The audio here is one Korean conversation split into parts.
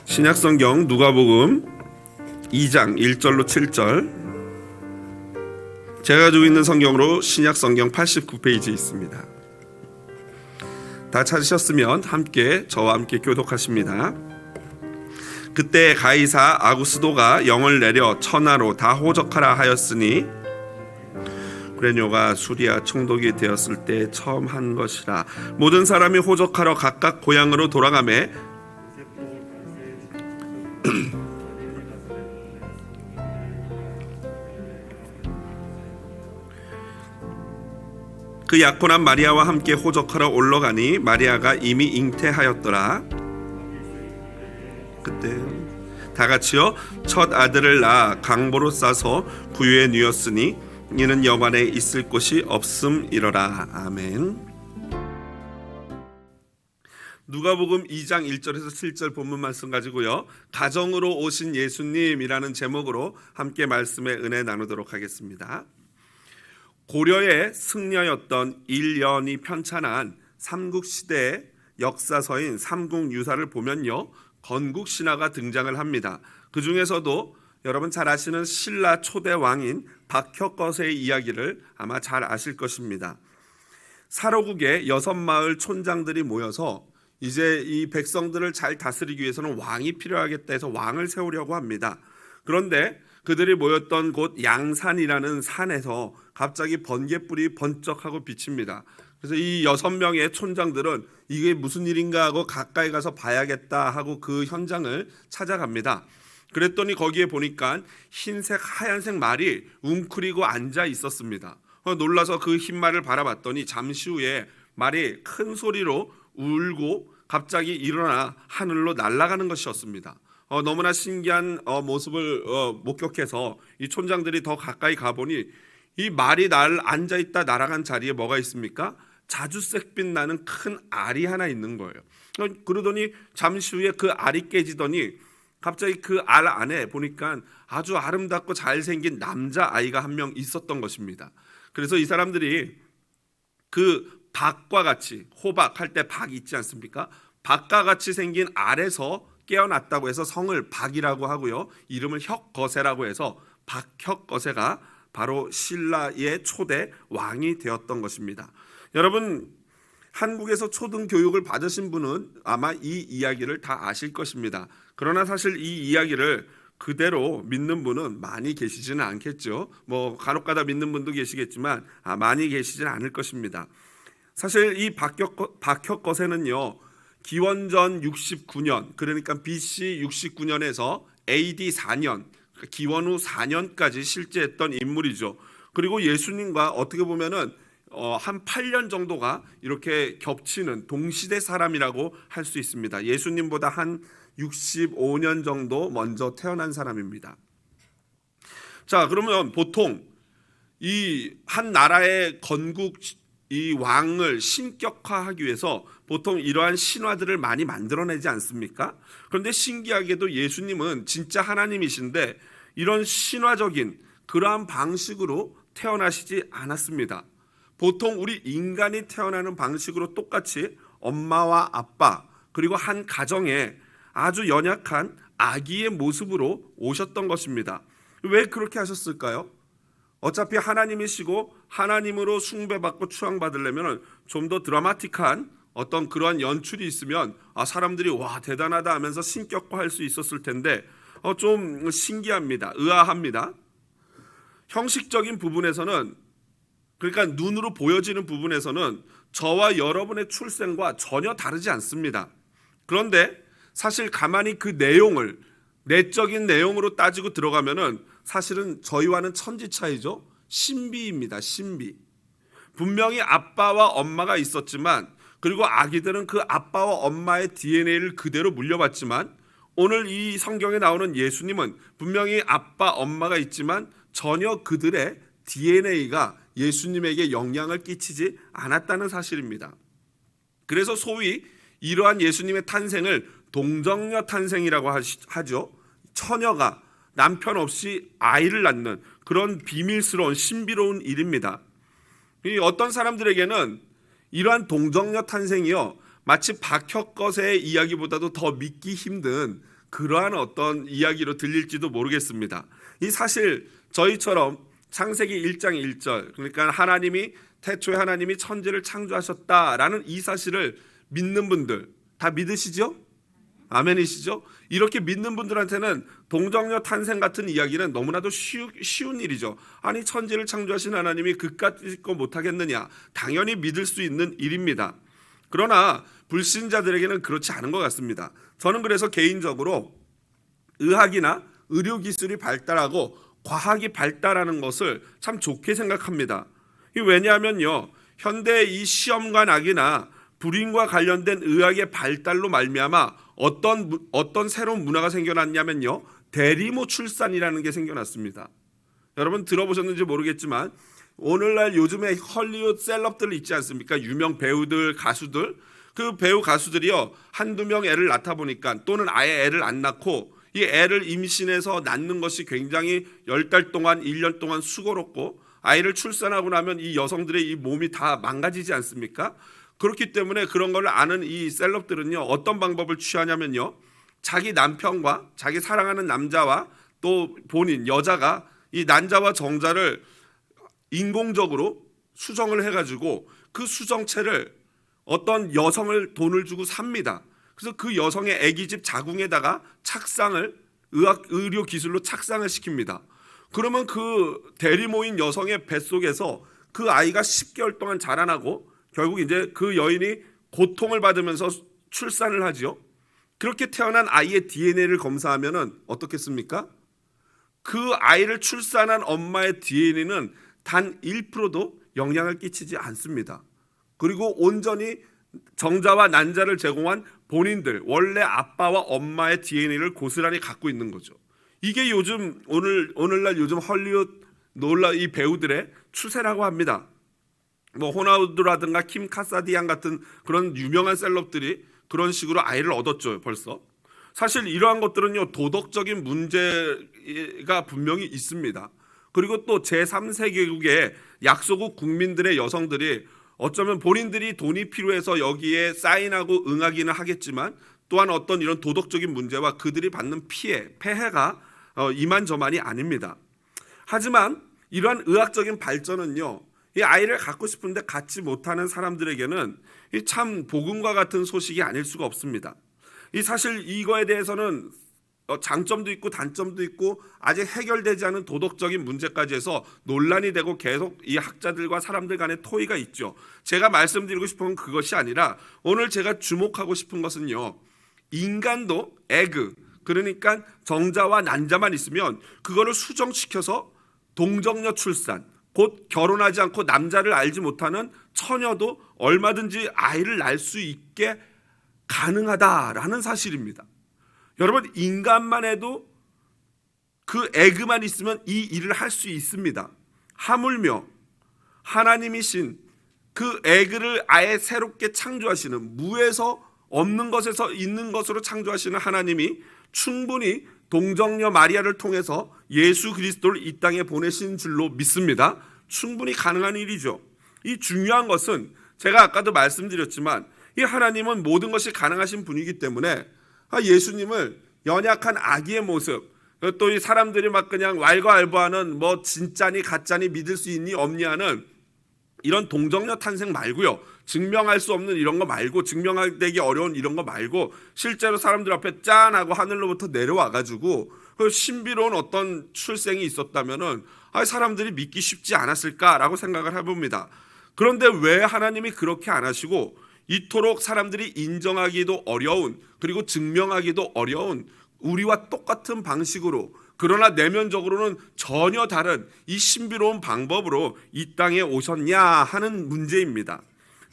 신약성경 누가복음 2장 1절로 7절, 제가 가지고 있는 성경으로 신약성경 89페이지에 있습니다. 다 찾으셨으면 저와 함께 교독하십니다. 그때 가이사 아구스도가 영을 내려 천하로 다 호적하라 하였으니 구레뇨가 수리아 총독이 되었을 때 처음 한 것이라. 모든 사람이 호적하러 각각 고향으로 돌아가매 그 약혼한 마리아와 함께 호적하러 올라가니 마리아가 이미 잉태하였더라. 그때 다 같이요 첫 아들을 낳아 강보로 싸서 구유에 누였으니 이는 여관에 있을 곳이 없음이러라. 아멘. 누가복음 2장 1절에서 7절 본문 말씀 가지고요, 가정으로 오신 예수님이라는 제목으로 함께 말씀의 은혜 나누도록 하겠습니다. 고려의 승려였던 일년이 편찬한 삼국시대의 역사서인 삼국유사를 보면요, 건국신화가 등장을 합니다. 그 중에서도 여러분 잘 아시는 신라 초대 왕인 박혁거세의 이야기를 아마 잘 아실 것입니다. 사로국의 6마을 촌장들이 모여서 이제 이 백성들을 잘 다스리기 위해서는 왕이 필요하겠다 해서 왕을 세우려고 합니다. 그런데 그들이 모였던 곳 양산이라는 산에서 갑자기 번갯불이 번쩍하고 비칩니다. 그래서 이 6명의 촌장들은 이게 무슨 일인가 하고 가까이 가서 봐야겠다 하고 그 현장을 찾아갑니다. 그랬더니 거기에 보니까 흰색 하얀색 말이 웅크리고 앉아 있었습니다. 놀라서 그 흰 말을 바라봤더니 잠시 후에 말이 큰 소리로 울고 갑자기 일어나 하늘로 날아가는 것이었습니다. 너무나 신기한 모습을 목격해서 이 촌장들이 더 가까이 가보니 이 말이 앉아있다 날아간 자리에 뭐가 있습니까? 자주색빛 나는 큰 알이 하나 있는 거예요. 그러더니 잠시 후에 그 알이 깨지더니 갑자기 그 알 안에 보니까 아주 아름답고 잘생긴 남자아이가 한 명 있었던 것입니다. 그래서 이 사람들이 그 박과 같이, 호박할 때 박 있지 않습니까? 박과 같이 생긴 알에서 깨어났다고 해서 성을 박이라고 하고요, 이름을 혁거세라고 해서 박혁거세가 바로 신라의 초대 왕이 되었던 것입니다. 여러분, 한국에서 초등교육을 받으신 분은 아마 이 이야기를 다 아실 것입니다. 그러나 사실 이 이야기를 그대로 믿는 분은 많이 계시지는 않겠죠. 간혹가다 믿는 분도 계시겠지만 많이 계시지는 않을 것입니다. 사실 이 박혁거세는요, 기원전 69년, 그러니까 BC 69년에서 AD 4년, 기원 후 4년까지 실제했던 인물이죠. 그리고 예수님과 어떻게 보면은 한 8년 정도가 이렇게 겹치는 동시대 사람이라고 할 수 있습니다. 예수님보다 한 65년 정도 먼저 태어난 사람입니다. 자, 그러면 보통 이 한 나라의 건국 이 왕을 신격화하기 위해서 보통 이러한 신화들을 많이 만들어내지 않습니까? 그런데 신기하게도 예수님은 진짜 하나님이신데 이런 신화적인 그러한 방식으로 태어나시지 않았습니다. 보통 우리 인간이 태어나는 방식으로 똑같이 엄마와 아빠 그리고 한 가정에 아주 연약한 아기의 모습으로 오셨던 것입니다. 왜 그렇게 하셨을까요? 어차피 하나님이시고 하나님으로 숭배받고 추앙받으려면 좀 더 드라마틱한 어떤 그러한 연출이 있으면 사람들이 와 대단하다 하면서 신격화할 수 있었을 텐데 좀 신기합니다. 의아합니다. 형식적인 부분에서는, 그러니까 눈으로 보여지는 부분에서는 저와 여러분의 출생과 전혀 다르지 않습니다. 그런데 사실 가만히 그 내용을 내적인 내용으로 따지고 들어가면은 사실은 저희와는 천지 차이죠. 신비입니다. 신비. 분명히 아빠와 엄마가 있었지만, 그리고 아기들은 그 아빠와 엄마의 DNA를 그대로 물려받지만, 오늘 이 성경에 나오는 예수님은 분명히 아빠 엄마가 있지만 전혀 그들의 DNA가 예수님에게 영향을 끼치지 않았다는 사실입니다. 그래서 소위 이러한 예수님의 탄생을 동정녀 탄생이라고 하죠. 처녀가 남편 없이 아이를 낳는 그런 비밀스러운 신비로운 일입니다. 어떤 사람들에게는 이러한 동정녀 탄생이요, 마치 박혁거세의 이야기보다도 더 믿기 힘든 그러한 어떤 이야기로 들릴지도 모르겠습니다. 이 사실 저희처럼 창세기 1장 1절, 그러니까 하나님이 태초에 하나님이 천지를 창조하셨다라는 이 사실을 믿는 분들 다 믿으시죠? 아멘이시죠? 이렇게 믿는 분들한테는 동정녀 탄생 같은 이야기는 너무나도 쉬운 일이죠. 아니 천지를 창조하신 하나님이 그까짓 거 못하겠느냐? 당연히 믿을 수 있는 일입니다. 그러나 불신자들에게는 그렇지 않은 것 같습니다. 저는 그래서 개인적으로 의학이나 의료기술이 발달하고 과학이 발달하는 것을 참 좋게 생각합니다. 왜냐하면요, 현대의 이 시험관 낙이나 불임과 관련된 의학의 발달로 말미암아 어떤 새로운 문화가 생겨났냐면요, 대리모 출산이라는 게 생겨났습니다. 여러분 들어보셨는지 모르겠지만 오늘날 요즘에 헐리우드 셀럽들 있지 않습니까? 유명 배우들, 가수들, 그 배우 가수들이요, 한두 명 애를 낳다 보니까 또는 아예 애를 안 낳고 이 애를 임신해서 낳는 것이 굉장히 10달 동안 1년 동안 수고롭고 아이를 출산하고 나면 이 여성들의 이 몸이 다 망가지지 않습니까? 그렇기 때문에 그런 걸 아는 이 셀럽들은요, 어떤 방법을 취하냐면요, 자기 남편과 자기 사랑하는 남자와 또 본인 여자가 이 난자와 정자를 인공적으로 수정을 해가지고 그 수정체를 어떤 여성을 돈을 주고 삽니다. 그래서 그 여성의 아기집 자궁에다가 착상을 의료 기술로 착상을 시킵니다. 그러면 그 대리모인 여성의 뱃속에서 그 아이가 10개월 동안 자라나고 결국 이제 그 여인이 고통을 받으면서 출산을 하지요. 그렇게 태어난 아이의 DNA를 검사하면은 어떻겠습니까? 그 아이를 출산한 엄마의 DNA는 단 1%도 영향을 끼치지 않습니다. 그리고 온전히 정자와 난자를 제공한 본인들, 원래 아빠와 엄마의 DNA를 고스란히 갖고 있는 거죠. 이게 요즘 오늘날 요즘 헐리우드 놀라 이 배우들의 추세라고 합니다. 뭐 호나우드라든가 킴 카사디안 같은 그런 유명한 셀럽들이 그런 식으로 아이를 얻었죠. 벌써 사실 이러한 것들은요, 도덕적인 문제가 분명히 있습니다. 그리고 또 제3세계국의 약소국 국민들의 여성들이 어쩌면 본인들이 돈이 필요해서 여기에 사인하고 응하기는 하겠지만 또한 어떤 이런 도덕적인 문제와 그들이 받는 폐해가 이만저만이 아닙니다. 하지만 이러한 의학적인 발전은요, 이 아이를 갖고 싶은데 갖지 못하는 사람들에게는 참 복음과 같은 소식이 아닐 수가 없습니다. 이 사실 이거에 대해서는 장점도 있고 단점도 있고 아직 해결되지 않은 도덕적인 문제까지 해서 논란이 되고 계속 이 학자들과 사람들 간의 토의가 있죠. 제가 말씀드리고 싶은 건 그것이 아니라 오늘 제가 주목하고 싶은 것은요, 인간도 에그, 그러니까 정자와 난자만 있으면 그거를 수정시켜서 동정녀 출산, 곧 결혼하지 않고 남자를 알지 못하는 처녀도 얼마든지 아이를 낳을 수 있게 가능하다라는 사실입니다. 여러분, 인간만 해도 그 에그만 있으면 이 일을 할 수 있습니다. 하물며 하나님이신 그 에그를 아예 새롭게 창조하시는, 무에서 없는 것에서 있는 것으로 창조하시는 하나님이 충분히 동정녀 마리아를 통해서 예수 그리스도를 이 땅에 보내신 줄로 믿습니다. 충분히 가능한 일이죠. 이 중요한 것은 제가 아까도 말씀드렸지만 이 하나님은 모든 것이 가능하신 분이기 때문에 예수님을 연약한 아기의 모습, 또 이 사람들이 막 그냥 왈가왈부하는 뭐 진짜니 가짜니 믿을 수 있니 없니 하는 이런 동정녀 탄생 말고요, 증명할 수 없는 이런 거 말고, 증명되기 어려운 이런 거 말고 실제로 사람들 앞에 짠하고 하늘로부터 내려와가지고 그 신비로운 어떤 출생이 있었다면은 사람들이 믿기 쉽지 않았을까라고 생각을 해봅니다. 그런데 왜 하나님이 그렇게 안 하시고 이토록 사람들이 인정하기도 어려운, 그리고 증명하기도 어려운 우리와 똑같은 방식으로, 그러나 내면적으로는 전혀 다른 이 신비로운 방법으로 이 땅에 오셨냐 하는 문제입니다.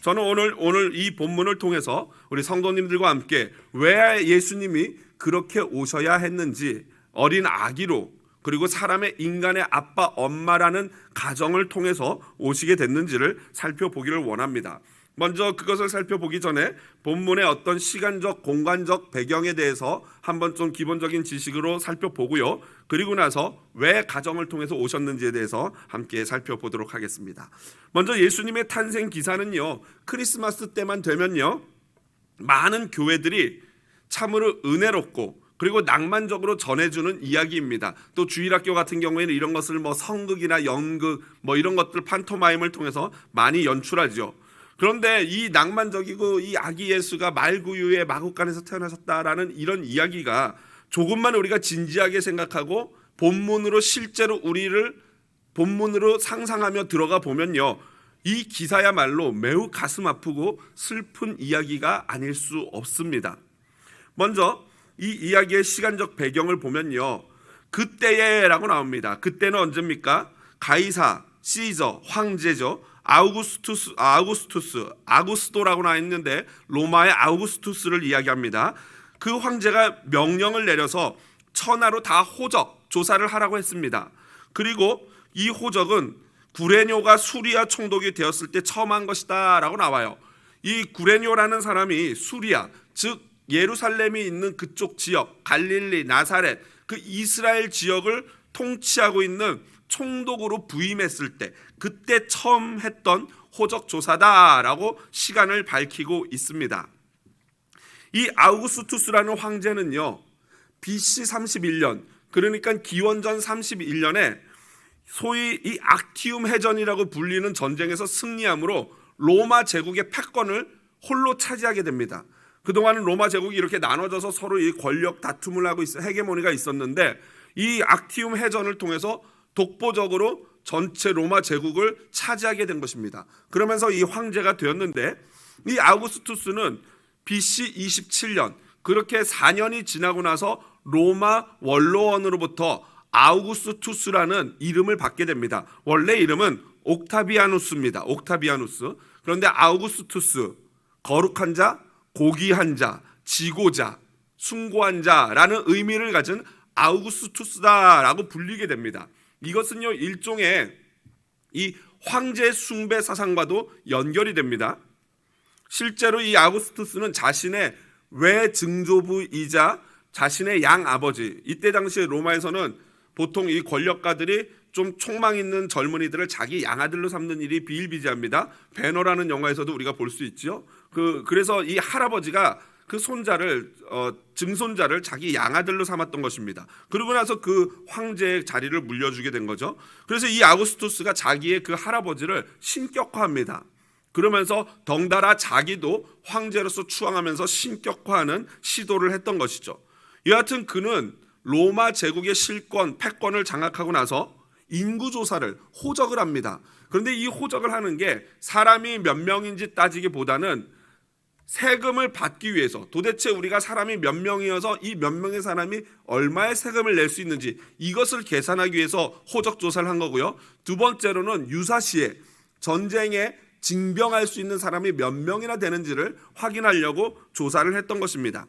저는 오늘 이 본문을 통해서 우리 성도님들과 함께 왜 예수님이 그렇게 오셔야 했는지, 어린 아기로, 그리고 사람의 인간의 아빠 엄마라는 가정을 통해서 오시게 됐는지를 살펴보기를 원합니다. 먼저 그것을 살펴보기 전에 본문의 어떤 시간적 공간적 배경에 대해서 한번 좀 기본적인 지식으로 살펴보고요, 그리고 나서 왜 가정을 통해서 오셨는지에 대해서 함께 살펴보도록 하겠습니다. 먼저 예수님의 탄생 기사는요, 크리스마스 때만 되면요 많은 교회들이 참으로 은혜롭고 그리고 낭만적으로 전해주는 이야기입니다. 또 주일학교 같은 경우에는 이런 것을 성극이나 연극 이런 것들 판토마임을 통해서 많이 연출하죠. 그런데 이 낭만적이고 이 아기 예수가 말구유의 마구간에서 태어나셨다라는 이런 이야기가 조금만 우리가 진지하게 생각하고 본문으로 실제로 우리를 본문으로 상상하며 들어가 보면요, 이 기사야말로 매우 가슴 아프고 슬픈 이야기가 아닐 수 없습니다. 먼저 이 이야기의 시간적 배경을 보면요, 그때에라고 나옵니다. 그때는 언제입니까? 가이사, 시저, 황제죠. 아우구스토라고 나와 있는데 로마의 아우구스투스를 이야기합니다. 그 황제가 명령을 내려서 천하로 다 호적 조사를 하라고 했습니다. 그리고 이 호적은 구레뇨가 수리아 총독이 되었을 때 처음 한 것이다 라고 나와요. 이 구레뇨라는 사람이 수리아, 즉 예루살렘이 있는 그쪽 지역, 갈릴리, 나사렛, 그 이스라엘 지역을 통치하고 있는 총독으로 부임했을 때 그때 처음 했던 호적 조사다라고 시간을 밝히고 있습니다. 이 아우구스투스라는 황제는요, BC 31년, 그러니까 기원전 31년에 소위 이 악티움 해전이라고 불리는 전쟁에서 승리함으로 로마 제국의 패권을 홀로 차지하게 됩니다. 그동안은 로마 제국이 이렇게 나눠져서 서로 이 권력 다툼을 하고 헤게모니가 있었는데 이 악티움 해전을 통해서 독보적으로 전체 로마 제국을 차지하게 된 것입니다. 그러면서 이 황제가 되었는데, 이 아우구스투스는 BC 27년, 그렇게 4년이 지나고 나서 로마 원로원으로부터 아우구스투스라는 이름을 받게 됩니다. 원래 이름은 옥타비아누스입니다. 옥타비아누스. 그런데 아우구스투스, 거룩한 자, 고귀한 자, 지고자, 숭고한 자라는 의미를 가진 아우구스투스다라고 불리게 됩니다. 이것은요, 일종의 이 황제 숭배 사상과도 연결이 됩니다. 실제로 이 아우구스투스는 자신의 외증조부이자 자신의 양아버지, 이때 당시에 로마에서는 보통 이 권력가들이 좀 촉망 있는 젊은이들을 자기 양아들로 삼는 일이 비일비재합니다. 배너라는 영화에서도 우리가 볼 수 있죠. 그래서 이 할아버지가 그 손자를 증손자를 자기 양아들로 삼았던 것입니다. 그러고 나서 그 황제의 자리를 물려주게 된 거죠. 그래서 이 아우구스투스가 자기의 그 할아버지를 신격화합니다. 그러면서 덩달아 자기도 황제로서 추앙하면서 신격화하는 시도를 했던 것이죠. 여하튼 그는 로마 제국의 실권, 패권을 장악하고 나서 인구조사를, 호적을 합니다. 그런데 이 호적을 하는 게 사람이 몇 명인지 따지기보다는 세금을 받기 위해서, 도대체 우리가 사람이 몇 명이어서 이 몇 명의 사람이 얼마의 세금을 낼 수 있는지 이것을 계산하기 위해서 호적 조사를 한 거고요. 두 번째로는 유사시에 전쟁에 징병할 수 있는 사람이 몇 명이나 되는지를 확인하려고 조사를 했던 것입니다.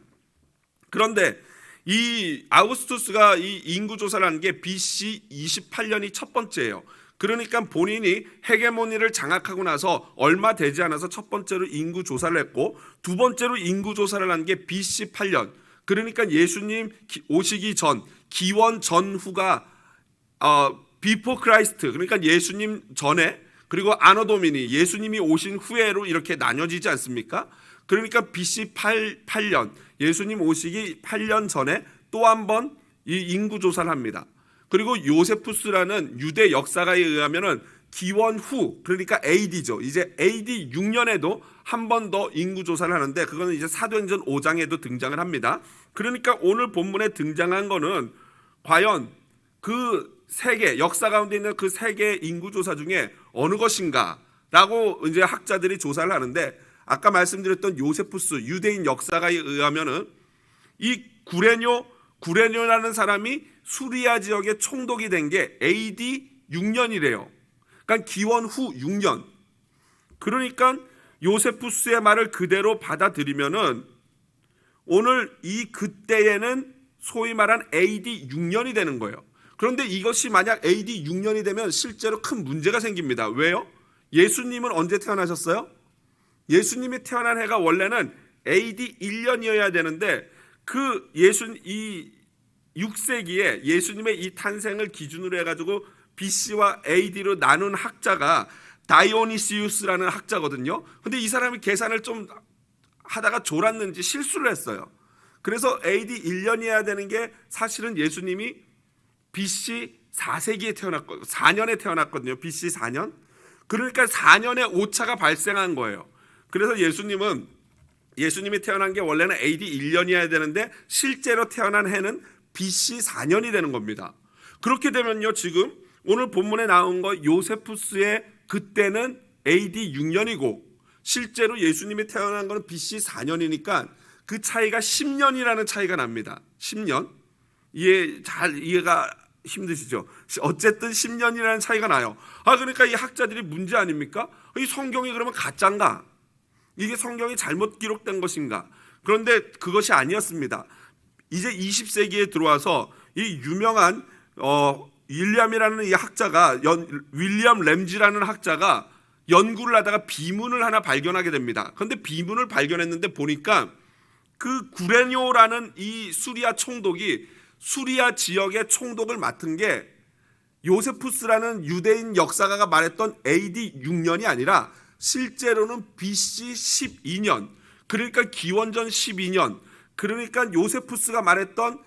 그런데 이 아우구스투스가 이 인구 조사를 한 게 BC 28년이 첫 번째예요. 그러니까 본인이 헤게모니를 장악하고 나서 얼마 되지 않아서 첫 번째로 인구 조사를 했고, 두 번째로 인구 조사를 한 게 BC 8년. 그러니까 예수님 오시기 전, 기원 전후가 비포 크라이스트, 그러니까 예수님 전에, 그리고 아노 도미니, 예수님이 오신 후에로 이렇게 나뉘어지지 않습니까? 그러니까 BC 8년, 예수님 오시기 8년 전에 또 한 번 이 인구 조사를 합니다. 그리고 요세푸스라는 유대 역사가에 의하면은 기원 후, 그러니까 AD죠. 이제 AD 6년에도 한 번 더 인구 조사를 하는데, 그거는 이제 사도행전 5장에도 등장을 합니다. 그러니까 오늘 본문에 등장한 거는 과연 그 세계, 역사 가운데 있는 그 세계 인구 조사 중에 어느 것인가라고 이제 학자들이 조사를 하는데, 아까 말씀드렸던 요세푸스 유대인 역사가에 의하면은 이 구레뇨라는 사람이 수리아 지역의 총독이 된 게 AD 6년이래요. 그러니까 기원 후 6년. 그러니까 요세푸스의 말을 그대로 받아들이면은 오늘 이 그때에는 소위 말한 AD 6년이 되는 거예요. 그런데 이것이 만약 AD 6년이 되면 실제로 큰 문제가 생깁니다. 왜요? 예수님은 언제 태어나셨어요? 예수님이 태어난 해가 원래는 AD 1년이어야 되는데, 그 이 6세기에 예수님의 이 탄생을 기준으로 해가지고 BC와 AD로 나눈 학자가 다이오니시우스라는 학자거든요. 근데 이 사람이 계산을 좀 하다가 졸았는지 실수를 했어요. 그래서 AD 1년이어야 되는 게 사실은 예수님이 BC 4세기에 태어났거든요. 4년에 태어났거든요. BC 4년. 그러니까 4년에 오차가 발생한 거예요. 그래서 예수님이 태어난 게 원래는 AD 1년이어야 되는데 실제로 태어난 해는 BC 4년이 되는 겁니다. 그렇게 되면요, 지금 오늘 본문에 나온 거 요세푸스의 그때는 AD 6년이고 실제로 예수님이 태어난 거는 BC 4년이니까 그 차이가 10년이라는 차이가 납니다. 10년. 이해가 힘드시죠? 어쨌든 10년이라는 차이가 나요. 그러니까 이 학자들이 문제 아닙니까? 이 성경이 그러면 가짜인가? 이게 성경이 잘못 기록된 것인가? 그런데 그것이 아니었습니다. 이제 20세기에 들어와서 이 유명한 윌리엄이라는 이 학자가 윌리엄 램지라는 학자가 연구를 하다가 비문을 하나 발견하게 됩니다. 그런데 비문을 발견했는데 보니까 그 구레뇨라는 이 수리아 총독이 수리아 지역의 총독을 맡은 게 요세푸스라는 유대인 역사가가 말했던 AD 6년이 아니라 실제로는 BC 12년, 그러니까 기원전 12년, 그러니까 요세푸스가 말했던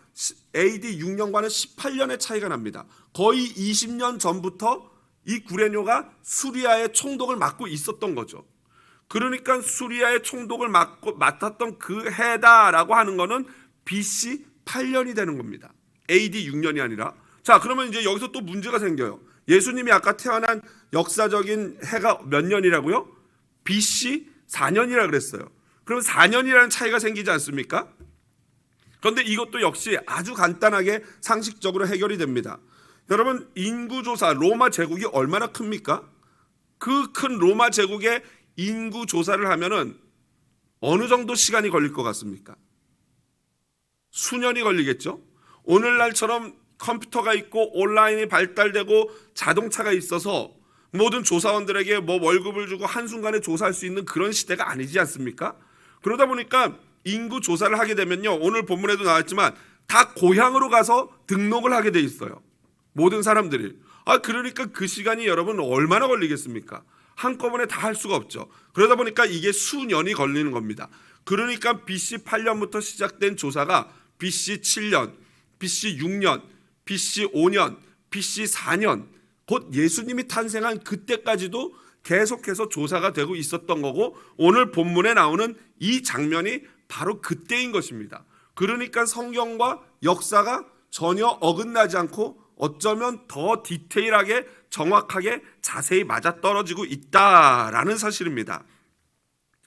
AD 6년과는 18년의 차이가 납니다. 거의 20년 전부터 이 구레뇨가 수리아의 총독을 맡고 있었던 거죠. 그러니까 수리아의 총독을 맡았던 그 해다라고 하는 거는 BC 8년이 되는 겁니다. AD 6년이 아니라. 자, 그러면 이제 여기서 또 문제가 생겨요. 예수님이 아까 태어난 역사적인 해가 몇 년이라고요? BC 4년이라 그랬어요. 그럼 4년이라는 차이가 생기지 않습니까? 그런데 이것도 역시 아주 간단하게 상식적으로 해결이 됩니다. 여러분, 인구조사, 로마 제국이 얼마나 큽니까? 그 큰 로마 제국의 인구조사를 하면은 어느 정도 시간이 걸릴 것 같습니까? 수년이 걸리겠죠. 오늘날처럼 컴퓨터가 있고 온라인이 발달되고 자동차가 있어서 모든 조사원들에게 월급을 주고 한순간에 조사할 수 있는 그런 시대가 아니지 않습니까? 그러다 보니까 인구 조사를 하게 되면요, 오늘 본문에도 나왔지만 다 고향으로 가서 등록을 하게 돼 있어요. 모든 사람들이. 그러니까 그 시간이 여러분 얼마나 걸리겠습니까? 한꺼번에 다 할 수가 없죠. 그러다 보니까 이게 수년이 걸리는 겁니다. 그러니까 BC 8년부터 시작된 조사가 BC 7년, BC 6년, BC 5년, BC 4년, 곧 예수님이 탄생한 그때까지도 계속해서 조사가 되고 있었던 거고, 오늘 본문에 나오는 이 장면이 바로 그때인 것입니다. 그러니까 성경과 역사가 전혀 어긋나지 않고 어쩌면 더 디테일하게 정확하게 자세히 맞아떨어지고 있다라는 사실입니다.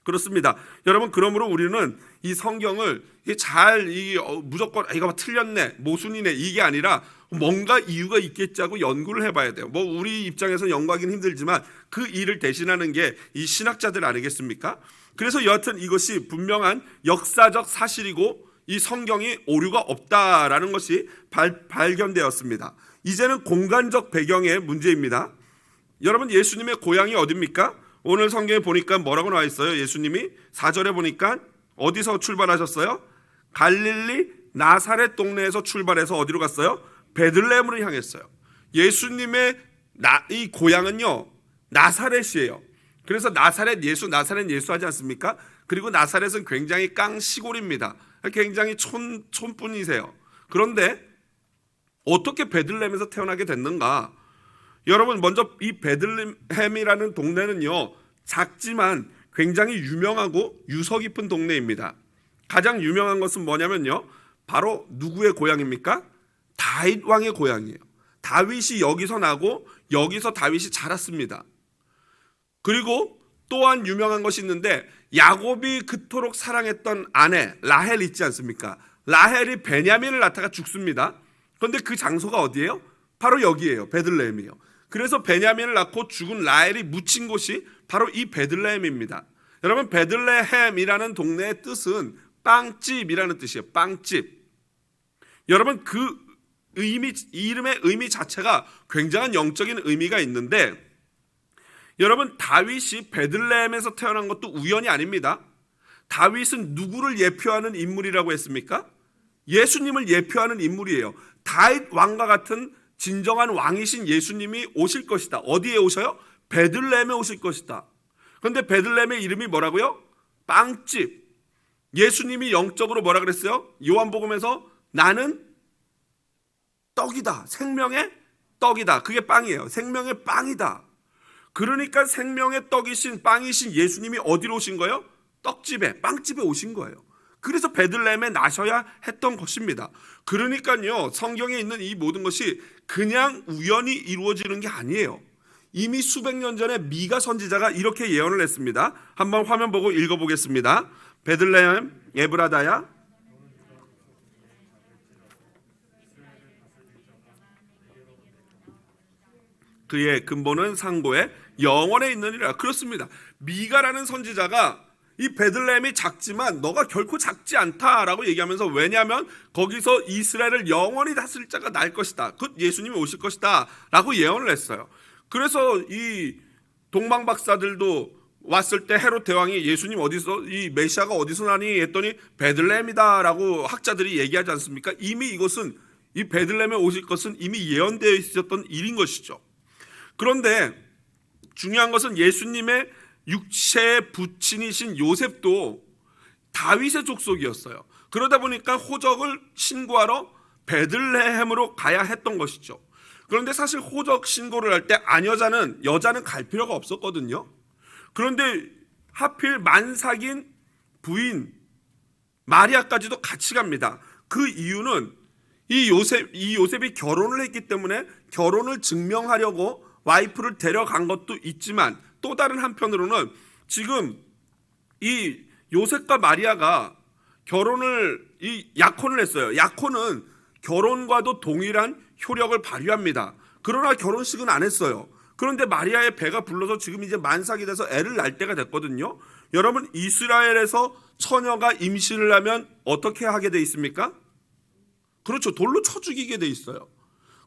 그렇습니다. 여러분, 그러므로 우리는 이 성경을 무조건 이거 틀렸네, 모순이네, 이게 아니라 뭔가 이유가 있겠지 하고 연구를 해봐야 돼요. 우리 입장에서 연구하기는 힘들지만 그 일을 대신하는 게 이 신학자들 아니겠습니까? 그래서 여하튼 이것이 분명한 역사적 사실이고 이 성경이 오류가 없다라는 것이 발견되었습니다. 이제는 공간적 배경의 문제입니다. 여러분, 예수님의 고향이 어디입니까? 오늘 성경에 보니까 뭐라고 나와 있어요? 예수님이 4절에 보니까 어디서 출발하셨어요? 갈릴리 나사렛 동네에서 출발해서 어디로 갔어요? 베들레헴으로 향했어요. 예수님의 이 고향은요, 나사렛이에요. 그래서 나사렛 예수 하지 않습니까? 그리고 나사렛은 굉장히 깡 시골입니다. 굉장히 촌분이세요. 그런데 어떻게 베들레헴에서 태어나게 됐는가? 여러분, 먼저 이 베들레헴이라는 동네는요, 작지만 굉장히 유명하고 유서 깊은 동네입니다. 가장 유명한 것은 뭐냐면요, 바로 누구의 고향입니까? 다윗 왕의 고향이에요. 다윗이 여기서 나고 여기서 다윗이 자랐습니다. 그리고 또한 유명한 것이 있는데, 야곱이 그토록 사랑했던 아내 라헬 있지 않습니까? 라헬이 베냐민을 낳다가 죽습니다. 그런데 그 장소가 어디예요? 바로 여기예요. 베들레헴이에요. 그래서 베냐민을 낳고 죽은 라헬이 묻힌 곳이 바로 이 베들레헴입니다. 여러분, 베들레헴이라는 동네의 뜻은 빵집이라는 뜻이에요. 빵집. 여러분, 그 이름의 의미 자체가 굉장한 영적인 의미가 있는데, 여러분, 다윗이 베들레헴에서 태어난 것도 우연이 아닙니다. 다윗은 누구를 예표하는 인물이라고 했습니까? 예수님을 예표하는 인물이에요. 다윗 왕과 같은 진정한 왕이신 예수님이 오실 것이다. 어디에 오셔요? 베들레헴에 오실 것이다. 그런데 베들레헴의 이름이 뭐라고요? 빵집. 예수님이 영적으로 뭐라 그랬어요? 요한복음에서 나는 떡이다. 생명의 떡이다. 그게 빵이에요. 생명의 빵이다. 그러니까 생명의 떡이신 빵이신 예수님이 어디로 오신 거예요? 떡집에, 빵집에 오신 거예요. 그래서 베들레헴에 나셔야 했던 것입니다. 그러니까요, 성경에 있는 이 모든 것이 그냥 우연히 이루어지는 게 아니에요. 이미 수백 년 전에 미가 선지자가 이렇게 예언을 했습니다. 한번 화면 보고 읽어보겠습니다. 베들레헴 에브라다야, 그의 근본은 상고에 영원에 있느니라. 그렇습니다. 미가라는 선지자가 이 베들레헴이 작지만 너가 결코 작지 않다라고 얘기하면서, 왜냐하면 거기서 이스라엘을 영원히 다스릴 자가 날 것이다, 곧 예수님이 오실 것이다 라고 예언을 했어요. 그래서 이 동방 박사들도 왔을 때 헤롯 대왕이 예수님 어디서, 이 메시아가 어디서 나니 했더니 베들레헴이다 라고 학자들이 얘기하지 않습니까? 이미 이것은, 이 베들레헴에 오실 것은 이미 예언되어 있었던 일인 것이죠. 그런데 중요한 것은 예수님의 육체의 부친이신 요셉도 다윗의 족속이었어요. 그러다 보니까 호적을 신고하러 베들레헴으로 가야 했던 것이죠. 그런데 사실 호적 신고를 할 때 여자는 갈 필요가 없었거든요. 그런데 하필 만삭인 부인 마리아까지도 같이 갑니다. 그 이유는 이 요셉이 결혼을 했기 때문에 결혼을 증명하려고 와이프를 데려간 것도 있지만, 또 다른 한편으로는 지금 이 요셉과 마리아가 약혼을 했어요. 약혼은 결혼과도 동일한 효력을 발휘합니다. 그러나 결혼식은 안 했어요. 그런데 마리아의 배가 불러서 지금 이제 만삭이 돼서 애를 낳을 때가 됐거든요. 여러분, 이스라엘에서 처녀가 임신을 하면 어떻게 하게 돼 있습니까? 그렇죠. 돌로 쳐 죽이게 돼 있어요.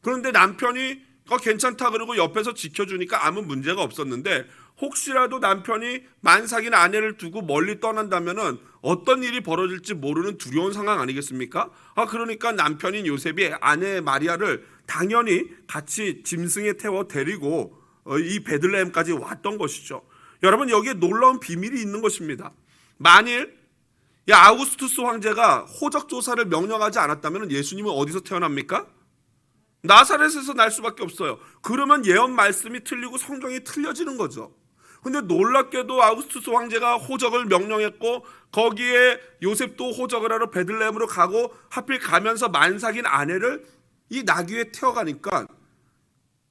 그런데 남편이 괜찮다 그러고 옆에서 지켜주니까 아무 문제가 없었는데, 혹시라도 남편이 만삭인 아내를 두고 멀리 떠난다면은 어떤 일이 벌어질지 모르는 두려운 상황 아니겠습니까? 그러니까 남편인 요셉이 아내 마리아를 당연히 같이 짐승에 태워 데리고 이 베들레헴까지 왔던 것이죠. 여러분, 여기에 놀라운 비밀이 있는 것입니다. 만일 아우구스투스 황제가 호적 조사를 명령하지 않았다면 예수님은 어디서 태어납니까? 나사렛에서 날 수밖에 없어요. 그러면 예언 말씀이 틀리고 성경이 틀려지는 거죠. 근데 놀랍게도 아우구스투스 황제가 호적을 명령했고, 거기에 요셉도 호적을 하러 베들레헴으로 가고, 하필 가면서 만삭인 아내를 이 나귀에 태워가니까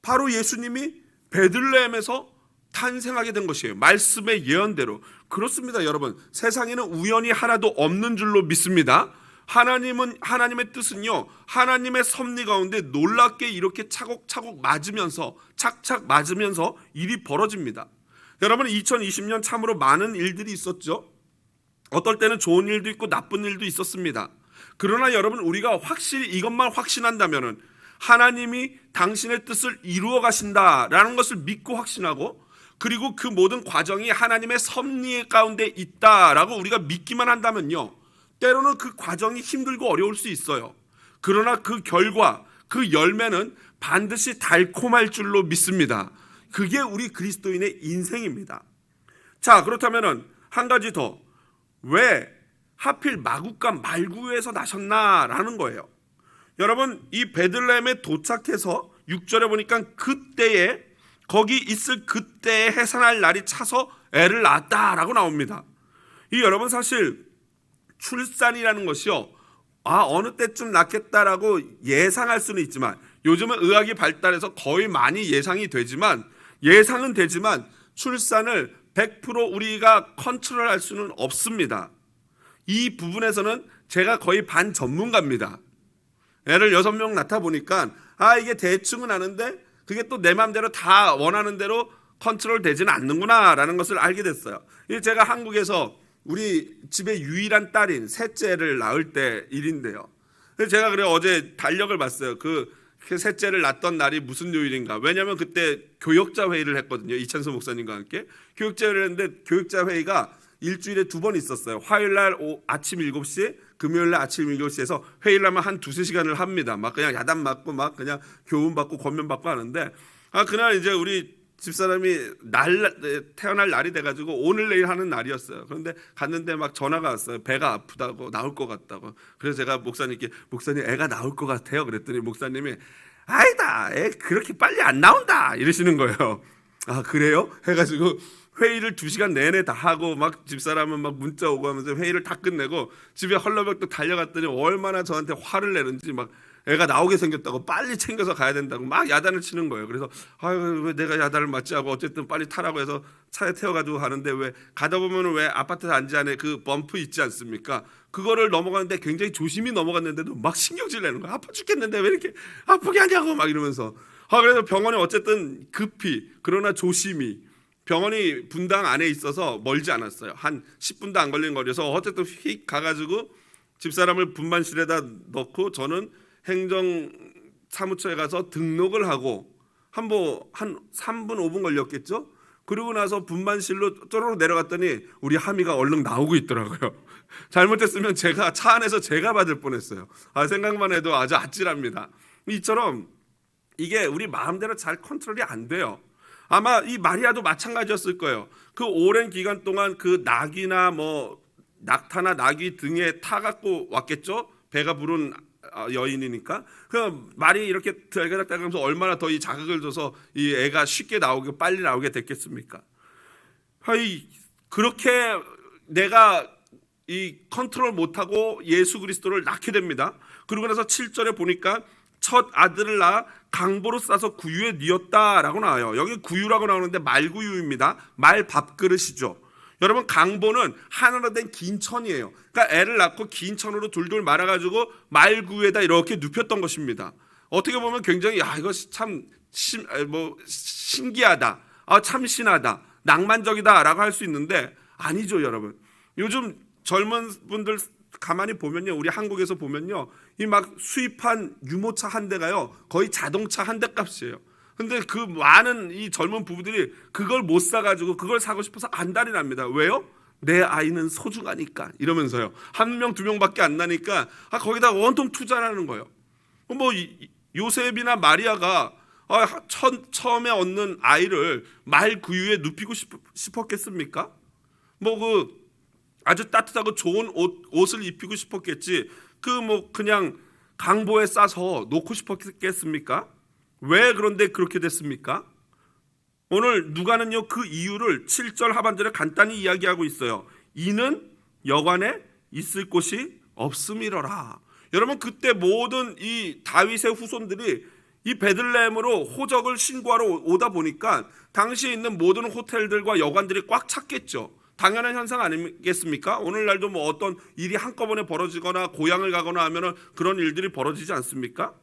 바로 예수님이 베들레헴에서 탄생하게 된 것이에요. 말씀의 예언대로. 그렇습니다, 여러분. 세상에는 우연이 하나도 없는 줄로 믿습니다. 하나님의 뜻은요, 하나님의 섭리 가운데 놀랍게 이렇게 차곡차곡 맞으면서, 착착 맞으면서 일이 벌어집니다. 여러분, 2020년 참으로 많은 일들이 있었죠. 어떨 때는 좋은 일도 있고 나쁜 일도 있었습니다. 그러나 여러분, 우리가 확실히 이것만 확신한다면은 하나님이 당신의 뜻을 이루어 가신다라는 것을 믿고 확신하고, 그리고 그 모든 과정이 하나님의 섭리 가운데 있다라고 우리가 믿기만 한다면요, 때로는 그 과정이 힘들고 어려울 수 있어요. 그러나 그 결과, 그 열매는 반드시 달콤할 줄로 믿습니다. 그게 우리 그리스도인의 인생입니다. 자, 그렇다면 한 가지 더, 왜 하필 마국과 말구에서 나셨나라는 거예요. 여러분, 이 베들레헴에 도착해서 6절에 보니까 그때에, 거기 있을 그때에 해산할 날이 차서 애를 낳았다라고 나옵니다. 이 여러분, 사실 출산이라는 것이요, 어느 때쯤 낳겠다라고 예상할 수는 있지만, 요즘은 의학이 발달해서 거의 많이 예상은 되지만 출산을 100% 우리가 컨트롤할 수는 없습니다. 이 부분에서는 제가 거의 반전문가입니다. 애를 6명 낳다 보니까 이게 대충은 아는데 그게 또 내 마음대로 다 원하는 대로 컨트롤 되지는 않는구나 라는 것을 알게 됐어요. 제가 한국에서 우리 집의 유일한 딸인 셋째를 낳을 때 일인데요. 제가 어제 달력을 봤어요. 그 셋째를 낳던 날이 무슨 요일인가. 왜냐하면 그때 교역자 회의를 했거든요. 이찬수 목사님과 함께 교역자 회의를 했는데, 교역자 회의가 일주일에 2번 있었어요. 화요일날 아침 7시, 금요일날 아침 7시에서 회의를 하면 한 2-3시간을 합니다. 막 그냥 야단 맞고 막 그냥 교훈 받고 권면 받고 하는데, 그날 이제 우리 집사람이 태어날 날이 돼가지고 오늘 내일 하는 날이었어요. 그런데 갔는데 막 전화가 왔어요. 배가 아프다고, 나올 것 같다고. 그래서 제가 목사님께, 목사님 애가 나올 것 같아요 그랬더니 목사님이 아니다, 애 그렇게 빨리 안 나온다 이러시는 거예요. 아 그래요? 해가지고 회의를 2시간 내내 다 하고 막 집사람은 막 문자 오고 하면서 회의를 다 끝내고 집에 헐레벌떡 달려갔더니 얼마나 저한테 화를 내는지, 막 애가 나오게 생겼다고 빨리 챙겨서 가야 된다고 막 야단을 치는 거예요. 그래서 아유 왜 내가 야단을 맞지 하고 어쨌든 빨리 타라고 해서 차에 태워가지고 가는데, 왜 가다 보면 왜 아파트 단지 안에 그 범프 있지 않습니까? 그거를 넘어가는데 굉장히 조심히 넘어갔는데도 막 신경질 내는 거야. 아파 죽겠는데 왜 이렇게 아프게 하냐고 막 이러면서. 그래서 병원에 어쨌든 급히 그러나 조심히, 병원이 분당 안에 있어서 멀지 않았어요. 한 10분도 안 걸린 거리여서 어쨌든 휙 가가지고 집사람을 분만실에다 넣고 저는 행정사무처에 가서 등록을 하고 한 3분 5분 걸렸겠죠. 그러고 나서 분만실로 쪼르르 내려갔더니 우리 하미가 얼른 나오고 있더라고요. 잘못했으면 제가 차 안에서 제가 받을 뻔했어요. 생각만 해도 아주 아찔합니다. 이처럼 이게 우리 마음대로 잘 컨트롤이 안 돼요. 아마 이 마리아도 마찬가지였을 거예요. 그 오랜 기간 동안 그 낙이나 뭐 낙타나 나귀 등에 타갖고 왔겠죠. 배가 부른 여인이니까. 그 말이 이렇게 달가닥달가면서 얼마나 더 이 자극을 줘서 이 애가 쉽게 나오게 빨리 나오게 됐겠습니까? 그렇게 내가 이 컨트롤 못하고 예수 그리스도를 낳게 됩니다. 그러고 나서 7절에 보니까 첫 아들을 낳아 강보로 싸서 구유에 뉘었다라고 나와요. 여기 구유라고 나오는데 말구유입니다. 말 밥그릇이죠. 여러분, 강보는 하나로 된 긴 천이에요. 그러니까 애를 낳고 긴 천으로 둘둘 말아가지고 말구유에다 이렇게 눕혔던 것입니다. 어떻게 보면 굉장히 이것이 참 신기하다, 참신하다, 낭만적이다라고 할 수 있는데 아니죠, 여러분. 요즘 젊은 분들 가만히 보면요, 우리 한국에서 보면요, 이 막 수입한 유모차 한 대가요 거의 자동차 한 대 값이에요. 근데 그 많은 이 젊은 부부들이 그걸 못 사가지고 그걸 사고 싶어서 안달이 납니다. 왜요? 내 아이는 소중하니까 이러면서요. 1명 2명밖에 안 나니까 거기다 원통 투자하는 거예요. 뭐 요셉이나 마리아가 처음에 얻는 아이를 말 구유에 눕히고 싶었겠습니까? 뭐 그 아주 따뜻하고 좋은 옷을 입히고 싶었겠지. 그냥 강보에 싸서 놓고 싶었겠습니까? 왜 그런데 그렇게 됐습니까? 오늘 누가는요 그 이유를 7절 하반절에 간단히 이야기하고 있어요. 이는 여관에 있을 곳이 없음이러라. 여러분, 그때 모든 이 다윗의 후손들이 이 베들레헴으로 호적을 신고하러 오다 보니까 당시에 있는 모든 호텔들과 여관들이 꽉 찼겠죠. 당연한 현상 아니겠습니까? 오늘날도 뭐 어떤 일이 한꺼번에 벌어지거나 고향을 가거나 하면은 그런 일들이 벌어지지 않습니까?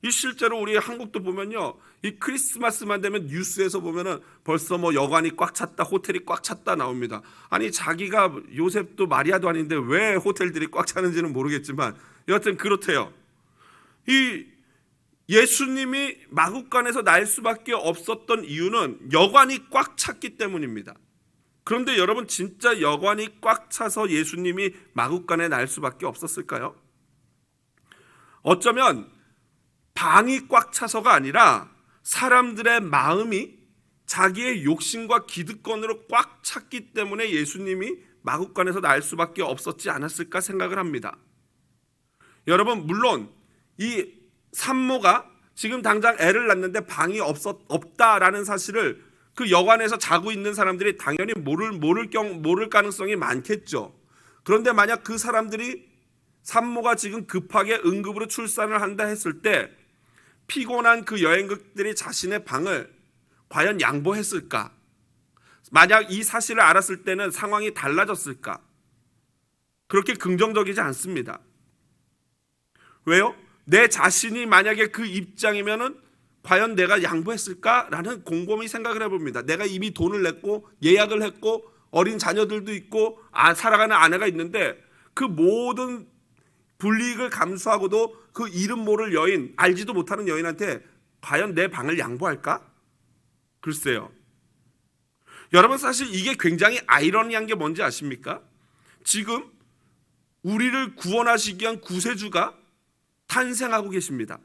이 실제로 우리 한국도 보면요, 이 크리스마스만 되면 뉴스에서 보면은 벌써 뭐 여관이 꽉 찼다, 호텔이 꽉 찼다 나옵니다. 아니, 자기가 요셉도 마리아도 아닌데 왜 호텔들이 꽉 차는지는 모르겠지만 여하튼 그렇대요. 이 예수님이 마구간에서 날 수밖에 없었던 이유는 여관이 꽉 찼기 때문입니다. 그런데 여러분, 진짜 여관이 꽉 차서 예수님이 마구간에 날 수밖에 없었을까요? 어쩌면 방이 꽉 차서가 아니라 사람들의 마음이 자기의 욕심과 기득권으로 꽉 찼기 때문에 예수님이 마구간에서 날 수밖에 없었지 않았을까 생각을 합니다. 여러분, 물론 이 산모가 지금 당장 애를 낳는데 방이 없다라는 사실을 그 여관에서 자고 있는 사람들이 당연히 모를 가능성이 많겠죠. 그런데 만약 그 사람들이 산모가 지금 급하게 응급으로 출산을 한다 했을 때 피곤한 그 여행객들이 자신의 방을 과연 양보했을까? 만약 이 사실을 알았을 때는 상황이 달라졌을까? 그렇게 긍정적이지 않습니다. 왜요? 내 자신이 만약에 그 입장이면은 과연 내가 양보했을까라는 곰곰이 생각을 해봅니다. 내가 이미 돈을 냈고 예약을 했고 어린 자녀들도 있고 살아가는 아내가 있는데 그 모든 불이익을 감수하고도 그 이름 모를 여인, 알지도 못하는 여인한테 과연 내 방을 양보할까? 글쎄요. 여러분, 사실 이게 굉장히 아이러니한 게 뭔지 아십니까? 지금 우리를 구원하시기 위한 구세주가 탄생하고 계십니다.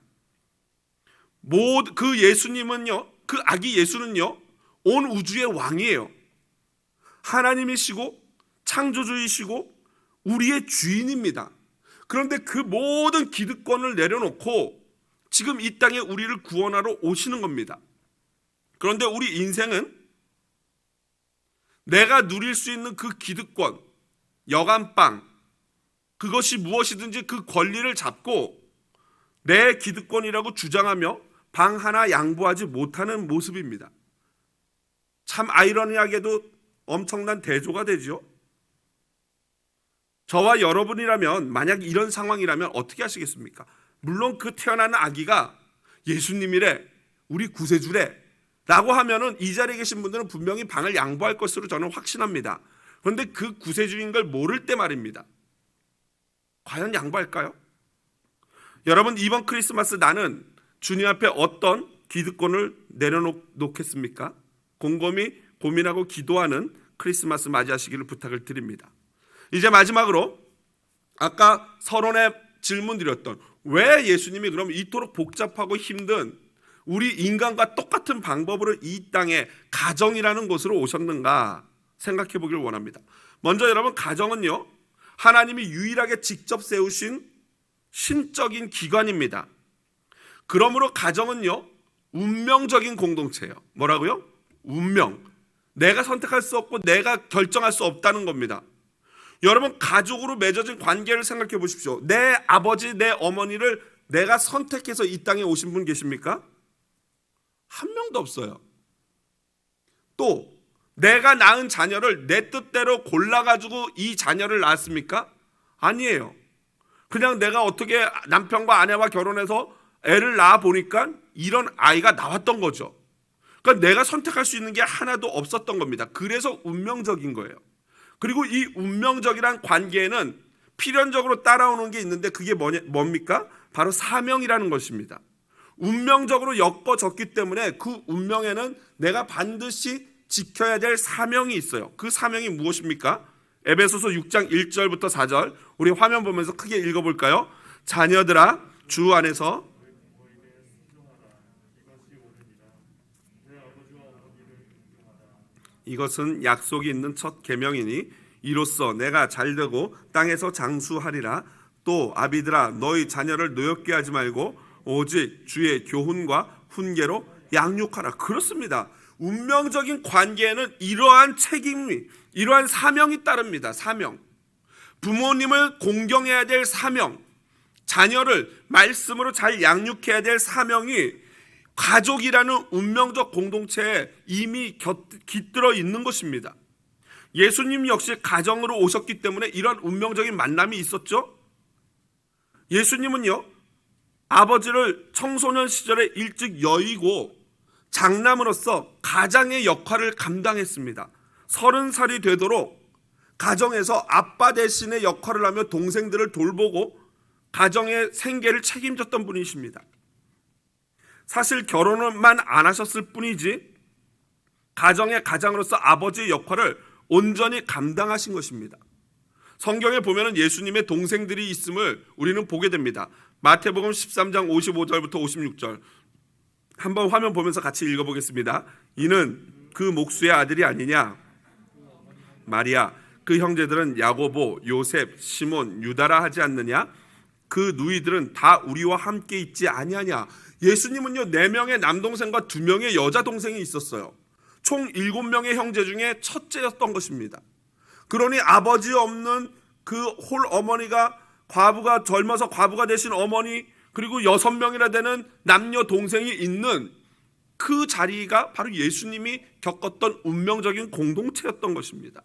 그 예수님은요, 그 아기 예수는요, 온 우주의 왕이에요. 하나님이시고 창조주이시고 우리의 주인입니다. 그런데 그 모든 기득권을 내려놓고 지금 이 땅에 우리를 구원하러 오시는 겁니다. 그런데 우리 인생은 내가 누릴 수 있는 그 기득권, 여간빵, 그것이 무엇이든지 그 권리를 잡고 내 기득권이라고 주장하며 방 하나 양보하지 못하는 모습입니다. 참 아이러니하게도 엄청난 대조가 되죠. 저와 여러분이라면 만약 이런 상황이라면 어떻게 하시겠습니까? 물론 그 태어나는 아기가 예수님이래, 우리 구세주래 라고 하면은 이 자리에 계신 분들은 분명히 방을 양보할 것으로 저는 확신합니다. 그런데 그 구세주인 걸 모를 때 말입니다. 과연 양보할까요? 여러분, 이번 크리스마스 나는 주님 앞에 어떤 기득권을 내려놓겠습니까? 곰곰이 고민하고 기도하는 크리스마스 맞이하시기를 부탁을 드립니다. 이제 마지막으로 아까 서론에 질문 드렸던 왜 예수님이 그럼 이토록 복잡하고 힘든 우리 인간과 똑같은 방법으로 이 땅에 가정이라는 곳으로 오셨는가 생각해 보길 원합니다. 먼저 여러분, 가정은요 하나님이 유일하게 직접 세우신 신적인 기관입니다. 그러므로 가정은요 운명적인 공동체예요. 뭐라고요? 운명. 내가 선택할 수 없고 내가 결정할 수 없다는 겁니다. 여러분, 가족으로 맺어진 관계를 생각해 보십시오. 내 아버지, 내 어머니를 내가 선택해서 이 땅에 오신 분 계십니까? 한 명도 없어요. 또 내가 낳은 자녀를 내 뜻대로 골라가지고 이 자녀를 낳았습니까? 아니에요. 그냥 내가 어떻게 남편과 아내와 결혼해서 애를 낳아 보니까 이런 아이가 나왔던 거죠. 그러니까 내가 선택할 수 있는 게 하나도 없었던 겁니다. 그래서 운명적인 거예요. 그리고 이 운명적이란 관계에는 필연적으로 따라오는 게 있는데 그게 뭡니까? 바로 사명이라는 것입니다. 운명적으로 엮어졌기 때문에 그 운명에는 내가 반드시 지켜야 될 사명이 있어요. 그 사명이 무엇입니까? 에베소서 6장 1절부터 4절 우리 화면 보면서 크게 읽어볼까요? 자녀들아 주 안에서 이것은 약속이 있는 첫 계명이니 이로써 내가 잘되고 땅에서 장수하리라. 또 아비들아 너희 자녀를 노엽게 하지 말고 오직 주의 교훈과 훈계로 양육하라. 그렇습니다. 운명적인 관계에는 이러한 책임이, 이러한 사명이 따릅니다. 사명. 부모님을 공경해야 될 사명, 자녀를 말씀으로 잘 양육해야 될 사명이 가족이라는 운명적 공동체에 이미 깃들어 있는 것입니다. 예수님 역시 가정으로 오셨기 때문에 이런 운명적인 만남이 있었죠. 예수님은요 아버지를 청소년 시절에 일찍 여의고 장남으로서 가장의 역할을 감당했습니다. 30살이 되도록 가정에서 아빠 대신의 역할을 하며 동생들을 돌보고 가정의 생계를 책임졌던 분이십니다. 사실 결혼만 안 하셨을 뿐이지 가정의 가장으로서 아버지의 역할을 온전히 감당하신 것입니다. 성경에 보면 예수님의 동생들이 있음을 우리는 보게 됩니다. 마태복음 13장 55절부터 56절 한번 화면 보면서 같이 읽어보겠습니다. 이는 그 목수의 아들이 아니냐? 마리아, 그 형제들은 야고보, 요셉, 시몬, 유다라 하지 않느냐? 그 누이들은 다 우리와 함께 있지 아니하냐? 예수님은요 4명의 남동생과 2명의 여자 동생이 있었어요. 총 7명의 형제 중에 첫째였던 것입니다. 그러니 아버지 없는 그 홀 어머니가 과부가 젊어서 과부가 되신 어머니 그리고 6명이나 되는 남녀 동생이 있는 그 자리가 바로 예수님이 겪었던 운명적인 공동체였던 것입니다.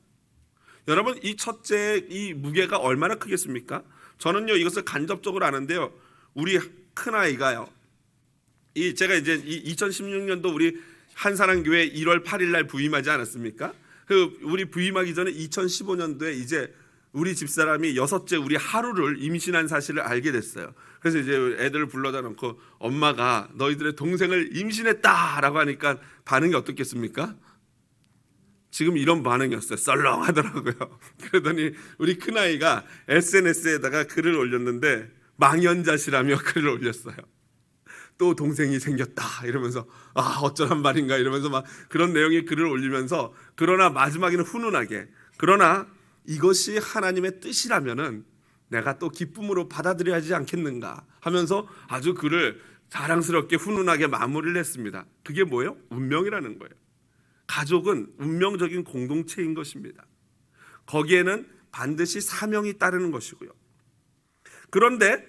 여러분, 이 첫째의 이 무게가 얼마나 크겠습니까? 저는요 이것을 간접적으로 아는데요. 우리 큰아이가요. 제가 이제 2016년도 우리 한사랑교회 1월 8일 날 부임하지 않았습니까? 우리 부임하기 전에 2015년도에 이제 우리 집사람이 6째 우리 하루를 임신한 사실을 알게 됐어요. 그래서 이제 애들을 불러다 놓고 엄마가 너희들의 동생을 임신했다라고 하니까 반응이 어떻겠습니까? 지금 이런 반응이었어요. 썰렁하더라고요. 그러더니 우리 큰아이가 SNS에다가 글을 올렸는데 망연자실하며 글을 올렸어요. 또 동생이 생겼다 이러면서 어쩌란 말인가 이러면서 막 그런 내용의 글을 올리면서, 그러나 마지막에는 훈훈하게, 그러나 이것이 하나님의 뜻이라면은 내가 또 기쁨으로 받아들여야 하지 않겠는가 하면서 아주 글을 자랑스럽게 훈훈하게 마무리를 했습니다. 그게 뭐예요? 운명이라는 거예요. 가족은 운명적인 공동체인 것입니다. 거기에는 반드시 사명이 따르는 것이고요. 그런데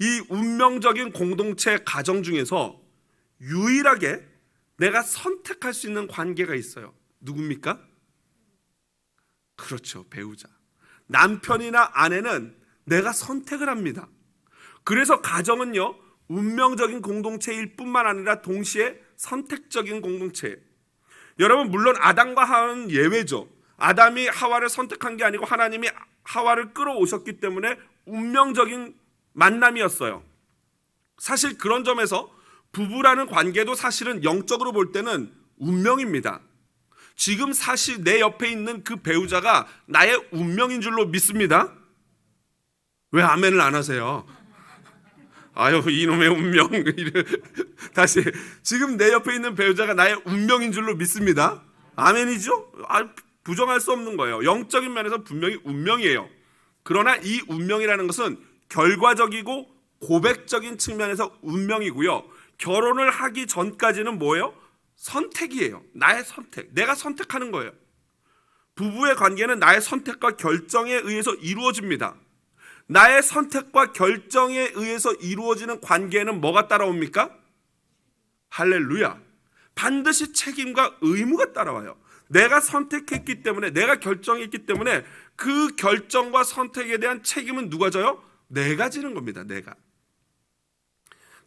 이 운명적인 공동체 가정 중에서 유일하게 내가 선택할 수 있는 관계가 있어요. 누굽니까? 그렇죠, 배우자. 남편이나 아내는 내가 선택을 합니다. 그래서 가정은요, 운명적인 공동체일 뿐만 아니라 동시에 선택적인 공동체예요. 여러분, 물론 아담과 하와는 예외죠. 아담이 하와를 선택한 게 아니고 하나님이 하와를 끌어오셨기 때문에 운명적인 만남이었어요. 사실 그런 점에서 부부라는 관계도 사실은 영적으로 볼 때는 운명입니다. 지금 사실 내 옆에 있는 그 배우자가 나의 운명인 줄로 믿습니다. 왜 아멘을 안 하세요? 아유, 이놈의 운명. 다시, 지금 내 옆에 있는 배우자가 나의 운명인 줄로 믿습니다. 아멘이죠? 부정할 수 없는 거예요. 영적인 면에서 분명히 운명이에요. 그러나 이 운명이라는 것은 결과적이고 고백적인 측면에서 운명이고요, 결혼을 하기 전까지는 뭐예요? 선택이에요. 나의 선택, 내가 선택하는 거예요. 부부의 관계는 나의 선택과 결정에 의해서 이루어집니다. 나의 선택과 결정에 의해서 이루어지는 관계에는 뭐가 따라옵니까? 할렐루야. 반드시 책임과 의무가 따라와요. 내가 선택했기 때문에, 내가 결정했기 때문에 그 결정과 선택에 대한 책임은 누가 져요? 내가 지는 겁니다. 내가.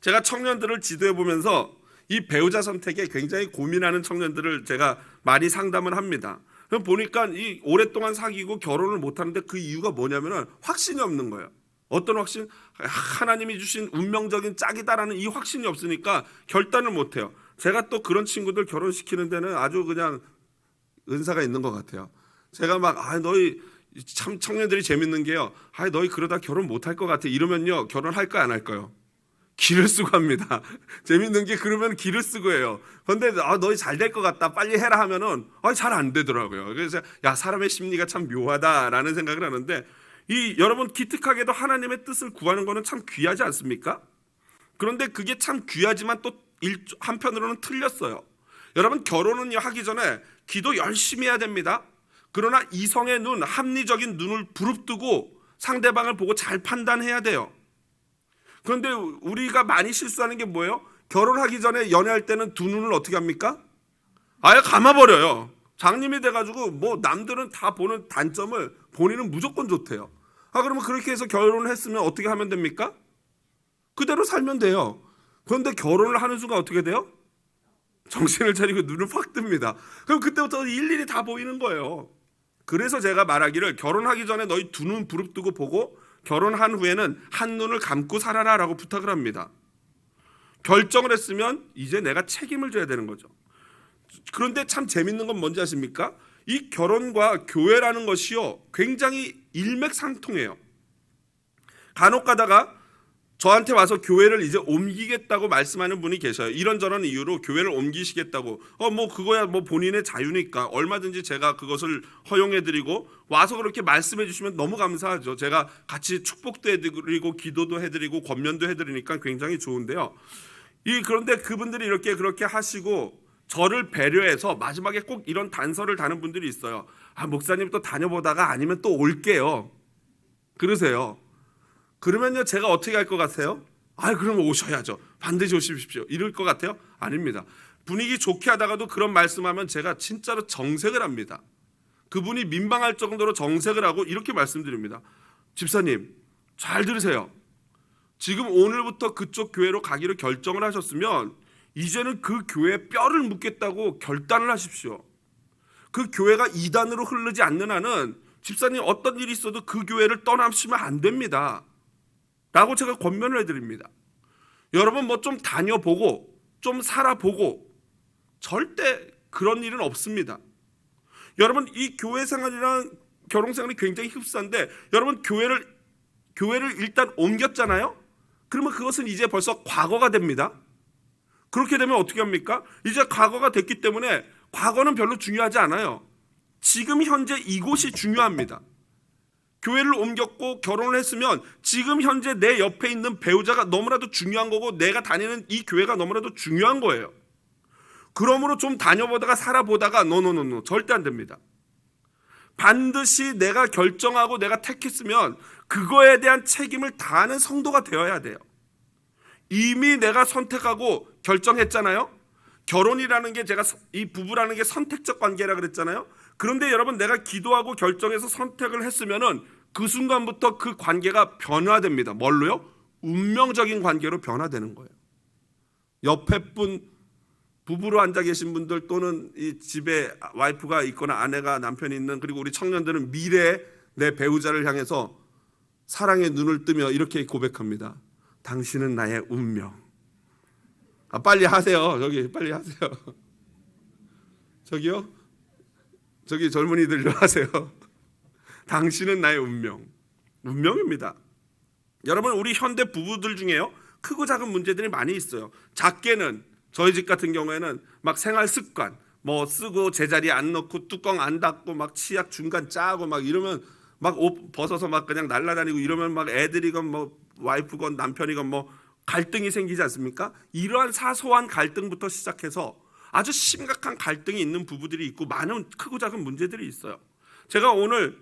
제가 청년들을 지도해 보면서 이 배우자 선택에 굉장히 고민하는 청년들을 제가 많이 상담을 합니다. 그럼 보니까 이 오랫동안 사귀고 결혼을 못 하는데 그 이유가 뭐냐면은 확신이 없는 거예요. 어떤 확신? 하나님이 주신 운명적인 짝이다라는 이 확신이 없으니까 결단을 못 해요. 제가 또 그런 친구들 결혼시키는 데는 아주 그냥 은사가 있는 것 같아요. 제가 막 너희 참 청년들이 재밌는 게요, 너희 그러다 결혼 못 할 것 같아 이러면요, 결혼할까요 안 할까요? 기를 쓰고 합니다. 재밌는 게 그러면 기를 쓰고 해요. 그런데 너희 잘 될 것 같다 빨리 해라 하면은 잘 안 되더라고요. 그래서 사람의 심리가 참 묘하다라는 생각을 하는데, 여러분 기특하게도 하나님의 뜻을 구하는 거는 참 귀하지 않습니까? 그런데 그게 참 귀하지만 또 한편으로는 틀렸어요. 여러분, 결혼은 하기 전에 기도 열심히 해야 됩니다. 그러나 이성의 눈, 합리적인 눈을 부릅뜨고 상대방을 보고 잘 판단해야 돼요. 그런데 우리가 많이 실수하는 게 뭐예요? 결혼하기 전에 연애할 때는 두 눈을 어떻게 합니까? 아예 감아버려요. 장님이 돼가지고 뭐 남들은 다 보는 단점을 본인은 무조건 좋대요. 그러면 그렇게 해서 결혼을 했으면 어떻게 하면 됩니까? 그대로 살면 돼요. 그런데 결혼을 하는 순간 어떻게 돼요? 정신을 차리고 눈을 확 뜹니다. 그럼 그때부터 일일이 다 보이는 거예요. 그래서 제가 말하기를, 결혼하기 전에 너희 두 눈 부릅뜨고 보고 결혼한 후에는 한 눈을 감고 살아라 라고 부탁을 합니다. 결정을 했으면 이제 내가 책임을 져야 되는 거죠. 그런데 참 재밌는 건 뭔지 아십니까? 이 결혼과 교회라는 것이요, 굉장히 일맥상통해요. 간혹 가다가 저한테 와서 교회를 이제 옮기겠다고 말씀하는 분이 계셔요. 이런저런 이유로 교회를 옮기시겠다고. 뭐 그거야 뭐 본인의 자유니까 얼마든지 제가 그것을 허용해드리고, 와서 그렇게 말씀해 주시면 너무 감사하죠. 제가 같이 축복도 해드리고 기도도 해드리고 권면도 해드리니까 굉장히 좋은데요. 그런데 그분들이 이렇게 그렇게 하시고 저를 배려해서 마지막에 꼭 이런 단서를 다는 분들이 있어요. 목사님 또 다녀보다가 아니면 또 올게요. 그러세요. 그러면요, 제가 어떻게 할 것 같아요? 그럼 오셔야죠. 반드시 오십시오. 이럴 것 같아요? 아닙니다. 분위기 좋게 하다가도 그런 말씀하면 제가 진짜로 정색을 합니다. 그분이 민망할 정도로 정색을 하고 이렇게 말씀드립니다. 집사님, 잘 들으세요. 지금 오늘부터 그쪽 교회로 가기로 결정을 하셨으면 이제는 그 교회에 뼈를 묻겠다고 결단을 하십시오. 그 교회가 이단으로 흐르지 않는 한은 집사님 어떤 일이 있어도 그 교회를 떠나시면 안 됩니다 라고 제가 권면을 해드립니다. 여러분 뭐 좀 다녀보고 좀 살아보고 절대 그런 일은 없습니다. 여러분, 이 교회 생활이랑 결혼 생활이 굉장히 흡사한데, 여러분 교회를 일단 옮겼잖아요. 그러면 그것은 이제 벌써 과거가 됩니다. 그렇게 되면 어떻게 합니까? 이제 과거가 됐기 때문에 과거는 별로 중요하지 않아요. 지금 현재 이곳이 중요합니다. 교회를 옮겼고 결혼을 했으면 지금 현재 내 옆에 있는 배우자가 너무나도 중요한 거고 내가 다니는 이 교회가 너무나도 중요한 거예요. 그러므로 좀 다녀보다가 살아보다가 노노노노 절대 안 됩니다. 반드시 내가 결정하고 내가 택했으면 그거에 대한 책임을 다하는 성도가 되어야 돼요. 이미 내가 선택하고 결정했잖아요. 결혼이라는 게 제가 이 부부라는 게 선택적 관계라 그랬잖아요. 그런데 여러분 내가 기도하고 결정해서 선택을 했으면은 그 순간부터 그 관계가 변화됩니다. 뭘로요? 운명적인 관계로 변화되는 거예요. 옆에 분 부부로 앉아 계신 분들 또는 이 집에 와이프가 있거나 아내가 남편이 있는 그리고 우리 청년들은 미래의 내 배우자를 향해서 사랑의 눈을 뜨며 이렇게 고백합니다. 당신은 나의 운명. 빨리 하세요. 저기 빨리 하세요. 저기요. 저기 젊은이들 하세요. 당신은 나의 운명. 운명입니다. 여러분 우리 현대 부부들 중에요. 크고 작은 문제들이 많이 있어요. 작게는 저희 집 같은 경우에는 막 생활 습관 뭐 쓰고 제자리에 안 넣고 뚜껑 안 닫고 막 치약 중간 짜고 막 이러면 막 옷 벗어서 막 그냥 날아다니고 이러면 막 애들이건 뭐 와이프건 남편이건 뭐 갈등이 생기지 않습니까? 이러한 사소한 갈등부터 시작해서 아주 심각한 갈등이 있는 부부들이 있고 많은 크고 작은 문제들이 있어요. 제가 오늘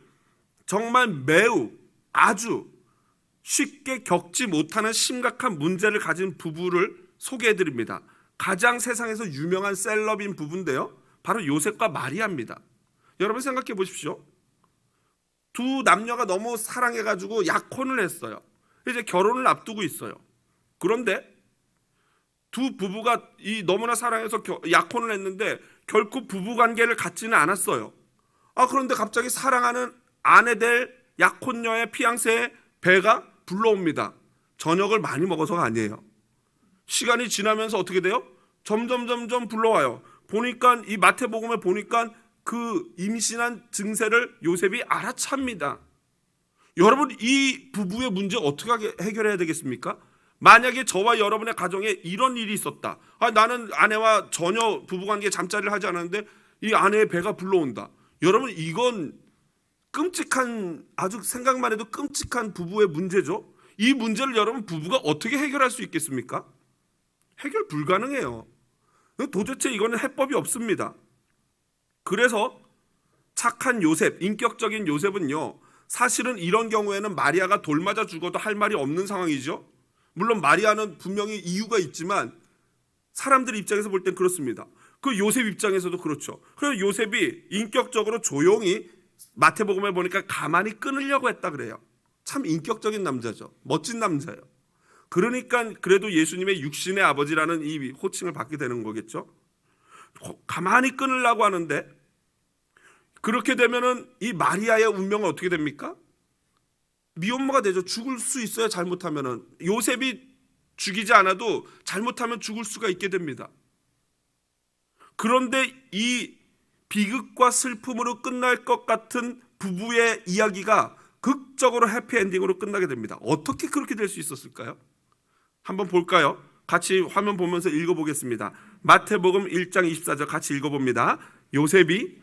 정말 매우 아주 쉽게 겪지 못하는 심각한 문제를 가진 부부를 소개해 드립니다. 가장 세상에서 유명한 셀럽인 부부인데요. 바로 요셉과 마리아입니다. 여러분 생각해 보십시오. 두 남녀가 너무 사랑해가지고 약혼을 했어요. 이제 결혼을 앞두고 있어요. 그런데 두 부부가 이 너무나 사랑해서 약혼을 했는데 결코 부부관계를 갖지는 않았어요. 그런데 갑자기 사랑하는 아내 될 약혼녀의 피앙세의 배가 불러옵니다. 저녁을 많이 먹어서가 아니에요. 시간이 지나면서 어떻게 돼요? 점점 불러와요. 보니까 이 마태복음에 보니까 그 임신한 증세를 요셉이 알아찹니다. 여러분 이 부부의 문제 어떻게 해결해야 되겠습니까? 만약에 저와 여러분의 가정에 이런 일이 있었다. 나는 아내와 전혀 부부관계에 잠자리를 하지 않았는데 이 아내의 배가 불러온다. 여러분 이건 끔찍한 아주 생각만 해도 끔찍한 부부의 문제죠. 이 문제를 여러분 부부가 어떻게 해결할 수 있겠습니까? 해결 불가능해요. 도대체 이거는 해법이 없습니다. 그래서 착한 요셉, 인격적인 요셉은요. 사실은 이런 경우에는 마리아가 돌 맞아 죽어도 할 말이 없는 상황이죠. 물론 마리아는 분명히 이유가 있지만 사람들 입장에서 볼 땐 그렇습니다. 그 요셉 입장에서도 그렇죠. 그래서 요셉이 인격적으로 조용히 마태복음에 보니까 가만히 끊으려고 했다 그래요. 참 인격적인 남자죠. 멋진 남자예요. 그러니까 그래도 예수님의 육신의 아버지라는 이 호칭을 받게 되는 거겠죠. 가만히 끊으려고 하는데 그렇게 되면은 이 마리아의 운명은 어떻게 됩니까? 미혼모가 되죠. 죽을 수 있어요. 잘못하면은 요셉이 죽이지 않아도 잘못하면 죽을 수가 있게 됩니다. 그런데 이 비극과 슬픔으로 끝날 것 같은 부부의 이야기가 극적으로 해피엔딩으로 끝나게 됩니다. 어떻게 그렇게 될 수 있었을까요? 한번 볼까요? 같이 화면 보면서 읽어보겠습니다. 마태복음 1장 24절 같이 읽어봅니다. 요셉이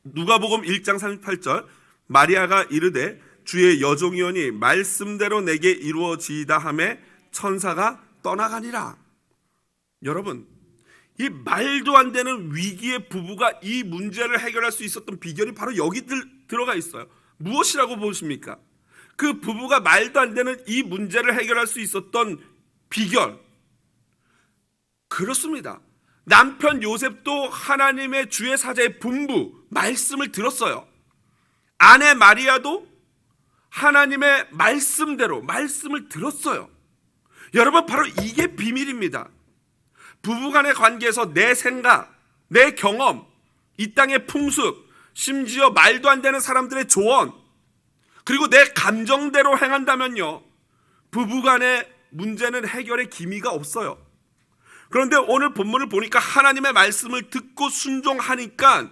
누가복음 1장 38절 마리아가 이르되 주의 여종이오니 말씀대로 내게 이루어지이다 하매 천사가 떠나가니라. 여러분 이 말도 안 되는 위기의 부부가 이 문제를 해결할 수 있었던 비결이 바로 여기 들어가 있어요. 무엇이라고 보십니까? 그 부부가 말도 안 되는 이 문제를 해결할 수 있었던 비결 그렇습니다. 남편 요셉도 하나님의 주의 사자의 분부 말씀을 들었어요. 아내 마리아도 하나님의 말씀대로 말씀을 들었어요. 여러분 바로 이게 비밀입니다. 부부간의 관계에서 내 생각, 내 경험, 이 땅의 풍습, 심지어 말도 안 되는 사람들의 조언, 그리고 내 감정대로 행한다면요 부부간의 문제는 해결의 기미가 없어요. 그런데 오늘 본문을 보니까 하나님의 말씀을 듣고 순종하니까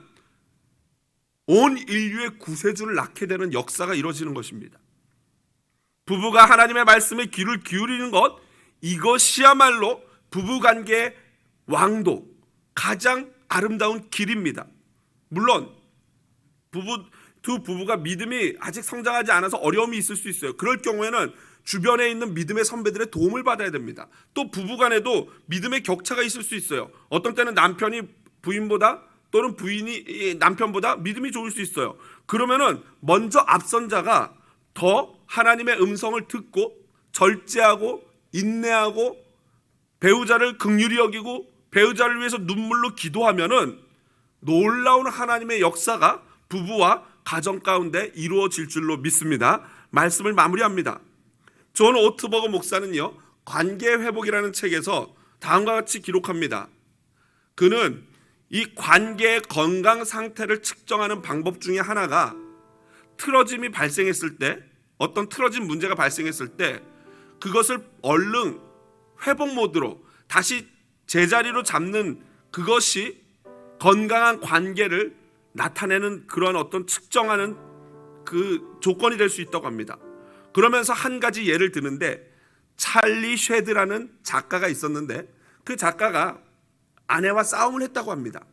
온 인류의 구세주를 낳게 되는 역사가 이루어지는 것입니다. 부부가 하나님의 말씀에 귀를 기울이는 것, 이것이야말로 부부관계의 왕도, 가장 아름다운 길입니다. 물론 두 부부가 믿음이 아직 성장하지 않아서 어려움이 있을 수 있어요. 그럴 경우에는 주변에 있는 믿음의 선배들의 도움을 받아야 됩니다. 또 부부간에도 믿음의 격차가 있을 수 있어요. 어떤 때는 남편이 부인보다 또는 부인이 남편보다 믿음이 좋을 수 있어요. 그러면은 먼저 앞선 자가 더 하나님의 음성을 듣고 절제하고 인내하고 배우자를 긍휼히 여기고 배우자를 위해서 눈물로 기도하면은 놀라운 하나님의 역사가 부부와 가정 가운데 이루어질 줄로 믿습니다. 말씀을 마무리합니다. 존 오트버거 목사는요, 관계 회복이라는 책에서 다음과 같이 기록합니다. 그는 이 관계의 건강 상태를 측정하는 방법 중에 하나가 틀어짐이 발생했을 때, 어떤 틀어진 문제가 발생했을 때 그것을 얼른 회복 모드로 다시 제자리로 잡는 그것이 건강한 관계를 나타내는 그런 어떤 측정하는 그 조건이 될 수 있다고 합니다. 그러면서 한 가지 예를 드는데, 찰리 쉐드라는 작가가 있었는데 그 작가가 아내와 싸움을 했다고 합니다.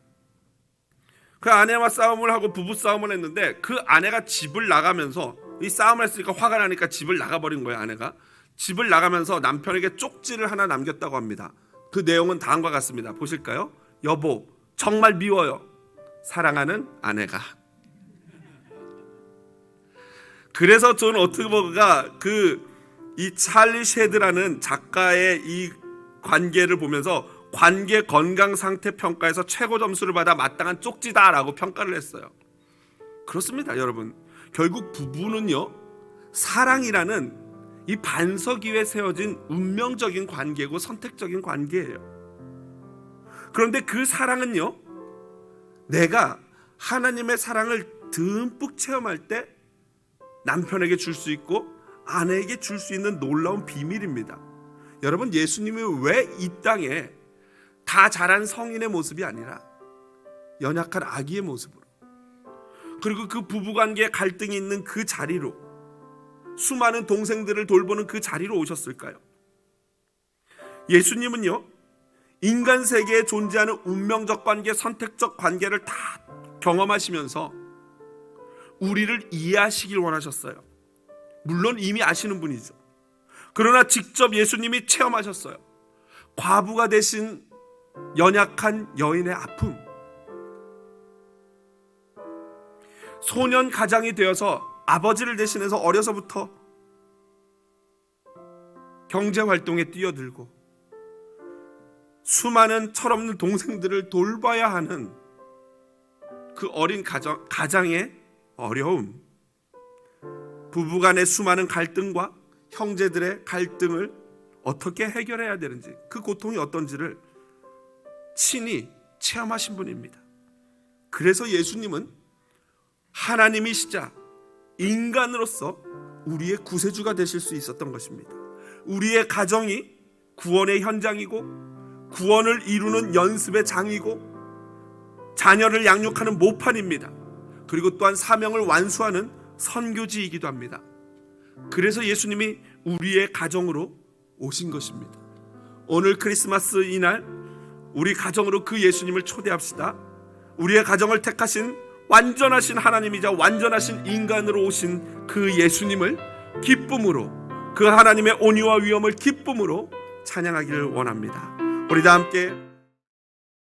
그 아내와 싸움을 하고 부부 싸움을 했는데 그 아내가 집을 나가면서, 이 싸움을 했으니까 화가 나니까 집을 나가버린 거예요. 아내가 집을 나가면서 남편에게 쪽지를 하나 남겼다고 합니다. 그 내용은 다음과 같습니다. 보실까요? 여보, 정말 미워요. 사랑하는 아내가. 그래서 존 오트버거가 이 찰리 쉐드라는 작가의 이 관계를 보면서 관계 건강 상태 평가에서 최고 점수를 받아 마땅한 쪽지다라고 평가를 했어요. 그렇습니다, 여러분. 결국 부부는요, 사랑이라는 이 반석 위에 세워진 운명적인 관계고 선택적인 관계예요. 그런데 그 사랑은요, 내가 하나님의 사랑을 듬뿍 체험할 때 남편에게 줄 수 있고 아내에게 줄 수 있는 놀라운 비밀입니다. 여러분, 예수님이 왜 이 땅에 다 자란 성인의 모습이 아니라 연약한 아기의 모습으로, 그리고 그 부부관계에 갈등이 있는 그 자리로, 수많은 동생들을 돌보는 그 자리로 오셨을까요? 예수님은요, 인간 세계에 존재하는 운명적 관계, 선택적 관계를 다 경험하시면서 우리를 이해하시길 원하셨어요. 물론 이미 아시는 분이죠. 그러나 직접 예수님이 체험하셨어요. 과부가 되신 연약한 여인의 아픔, 소년 가장이 되어서 아버지를 대신해서 어려서부터 경제활동에 뛰어들고 수많은 철없는 동생들을 돌봐야 하는 그 어린 가장의 어려움, 부부간의 수많은 갈등과 형제들의 갈등을 어떻게 해결해야 되는지, 그 고통이 어떤지를 친히 체험하신 분입니다. 그래서 예수님은 하나님이시자 인간으로서 우리의 구세주가 되실 수 있었던 것입니다. 우리의 가정이 구원의 현장이고 구원을 이루는 연습의 장이고 자녀를 양육하는 모판입니다. 그리고 또한 사명을 완수하는 선교지이기도 합니다. 그래서 예수님이 우리의 가정으로 오신 것입니다. 오늘 크리스마스 이날 우리 가정으로 그 예수님을 초대합시다. 우리의 가정을 택하신 완전하신 하나님이자 완전하신 인간으로 오신 그 예수님을 기쁨으로, 그 하나님의 온유와 위엄을 기쁨으로 찬양하기를 원합니다. 우리 다 함께